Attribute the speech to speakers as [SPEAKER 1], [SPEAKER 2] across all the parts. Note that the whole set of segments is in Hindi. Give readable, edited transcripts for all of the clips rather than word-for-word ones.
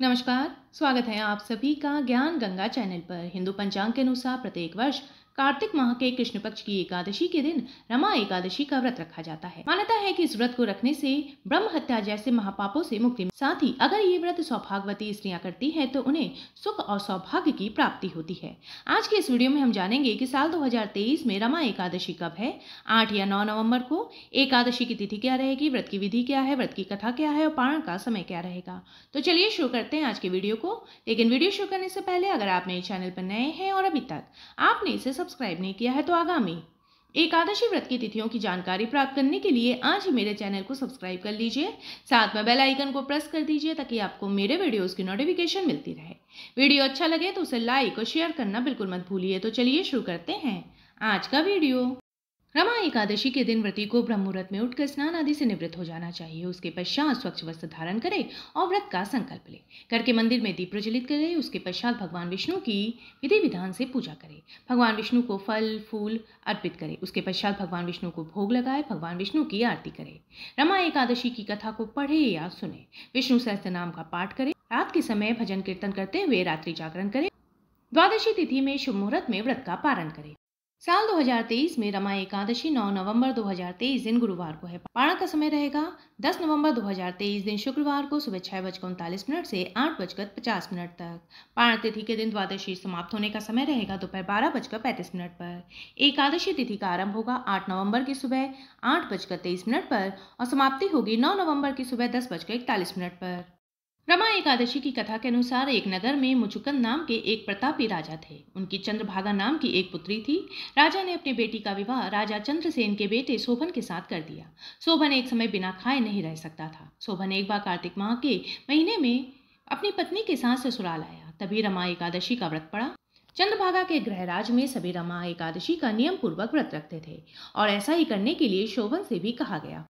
[SPEAKER 1] नमस्कार, स्वागत है आप सभी का ज्ञान गंगा चैनल पर। हिंदू पंचांग के अनुसार प्रत्येक वर्ष कार्तिक माह के कृष्ण पक्ष की एकादशी के दिन रमा एकादशी का व्रत रखा जाता है। मान्यता है कि इस व्रत को रखने से ब्रह्म हत्या जैसे महापापों से मुक्ति। साथ ही अगर ये व्रत सौभाग्यवती स्त्रियां करती हैं तो उन्हें सुख और सौभाग्य की प्राप्ति होती है। आज के इस वीडियो में हम जानेंगे कि साल 2023 में रमा एकादशी कब है, 8 या 9 नवंबर को। एकादशी की तिथि क्या रहेगी, व्रत की विधि क्या है, व्रत की कथा क्या है और पारण का समय क्या रहेगा। तो चलिए शुरू करते हैं आज के वीडियो को। लेकिन वीडियो शुरू करने से पहले अगर आप मेरे चैनल पर नए हैं और अभी तक आपने इसे सब्सक्राइब नहीं किया है तो आगामी एकादशी व्रत की तिथियों की जानकारी प्राप्त करने के लिए आज ही मेरे चैनल को सब्सक्राइब कर लीजिए। साथ में बेल आइकन को प्रेस कर दीजिए ताकि आपको मेरे वीडियोस की नोटिफिकेशन मिलती रहे। वीडियो अच्छा लगे तो उसे लाइक और शेयर करना बिल्कुल मत भूलिए। तो चलिए शुरू करते हैं आज का वीडियो। रमा एकादशी के दिन व्रती को ब्रह्म मुहूर्त में उठकर स्नान आदि से निवृत्त हो जाना चाहिए। उसके पश्चात स्वच्छ वस्त्र धारण करे और व्रत का संकल्प ले करके मंदिर में दीप प्रज्वलित करे। उसके पश्चात भगवान विष्णु की विधि विधान से पूजा करे। भगवान विष्णु को फल फूल अर्पित करे। उसके पश्चात भगवान विष्णु को भोग लगाए, भगवान विष्णु की आरती करे। रमा एकादशी की कथा को पढ़े या सुने। विष्णु सहस्त्र नाम का पाठ करे। रात के समय भजन कीर्तन करते हुए रात्रि जागरण करे। द्वादशी तिथि में शुभ मुहूर्त में व्रत का पारण करे। साल 2023 में रमा एकादशी 9 नवंबर 2023 दिन गुरुवार को है। पारण का समय रहेगा 10 नवंबर 2023 दिन शुक्रवार को सुबह 6:39 से 8:50 तक। पारण तिथि के दिन द्वादशी समाप्त होने का समय रहेगा दोपहर 12:35 पर। एकादशी तिथि का आरंभ होगा 8 नवंबर की सुबह 8:23 पर और समाप्ति होगी 9 नवंबर की सुबह 10:41 पर। रमा एकादशी की कथा के अनुसार एक नगर में मुचुकुंद नाम के एक प्रतापी राजा थे। उनकी चंद्रभागा नाम की एक पुत्री थी। राजा ने अपनी बेटी का विवाह राजा चंद्रसेन के बेटे शोभन के साथ कर दिया। शोभन एक समय बिना खाए नहीं रह सकता था। शोभन एक बार कार्तिक माह के महीने में अपनी पत्नी के साथ ससुराल आया। तभी रमा एकादशी का व्रत पड़ा। चंद्रभागा के गृहराज में सभी रमा एकादशी का नियम पूर्वक व्रत रखते थे और ऐसा ही करने के लिए शोभन से भी कहा गया।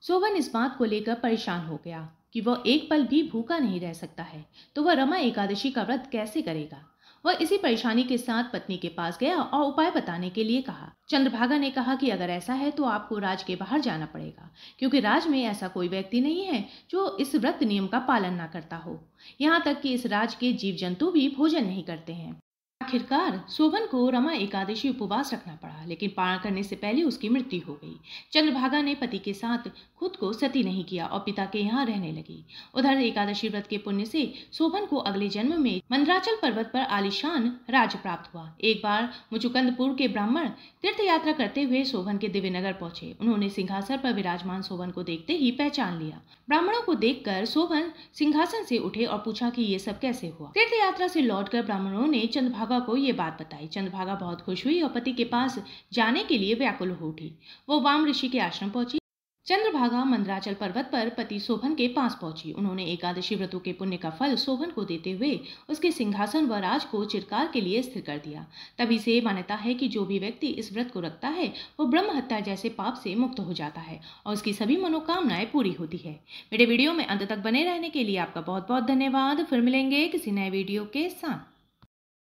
[SPEAKER 1] शोभन इस बात को लेकर परेशान हो गया कि वह एक पल भी भूखा नहीं रह सकता है, तो वह रमा एकादशी का व्रत कैसे करेगा। वह इसी परेशानी के साथ पत्नी के पास गया और उपाय बताने के लिए कहा। चंद्रभागा ने कहा कि अगर ऐसा है तो आपको राज के बाहर जाना पड़ेगा, क्योंकि राज में ऐसा कोई व्यक्ति नहीं है जो इस व्रत नियम का पालन ना करता हो। यहाँ तक कि इस राज के जीव जंतु भी भोजन नहीं करते हैं। आखिरकार शोभन को रमा एकादशी उपवास रखना पड़ा, लेकिन पारण करने से पहले उसकी मृत्यु हो गई। चंद्रभागा ने पति के साथ खुद को सती नहीं किया और पिता के यहाँ रहने लगी। उधर एकादशी व्रत के पुण्य से शोभन को अगले जन्म में मंदराचल पर्वत पर आलीशान राज्य प्राप्त हुआ। एक बार मुचुकुंदपुर के ब्राह्मण तीर्थ यात्रा करते हुए शोभन के दिव्यनगर पहुंचे। उन्होंने सिंहासन पर विराजमान शोभन को देखते ही पहचान लिया। ब्राह्मणों को देखकर शोभन सिंहासन से उठे और पूछा कि ये सब कैसे हुआ। तीर्थ यात्रा से लौटकर ब्राह्मणों ने चंद्रभागा को ये बात बताई। चंद्रभागा बहुत खुश हुई और पति के पास जाने के लिए व्याकुल हो उठी। वो वाम ऋषि के आश्रम पहुंची। चंद्रभागा मंदराचल पर्वत पर पति शोभन के पास पहुंची। उन्होंने एकादशी व्रतों के पुण्य का फल शोभन को देते हुए उसके सिंहासन व राज को चिरकाल के लिए स्थिर कर दिया। तभी से मान्यता है कि जो भी व्यक्ति इस व्रत को रखता है वो ब्रह्म हत्या जैसे पाप से मुक्त हो जाता है और उसकी सभी मनोकामनाएं पूरी होती है। मेरे वीडियो में अंत तक बने रहने के लिए आपका बहुत बहुत धन्यवाद। फिर मिलेंगे किसी नए वीडियो के साथ।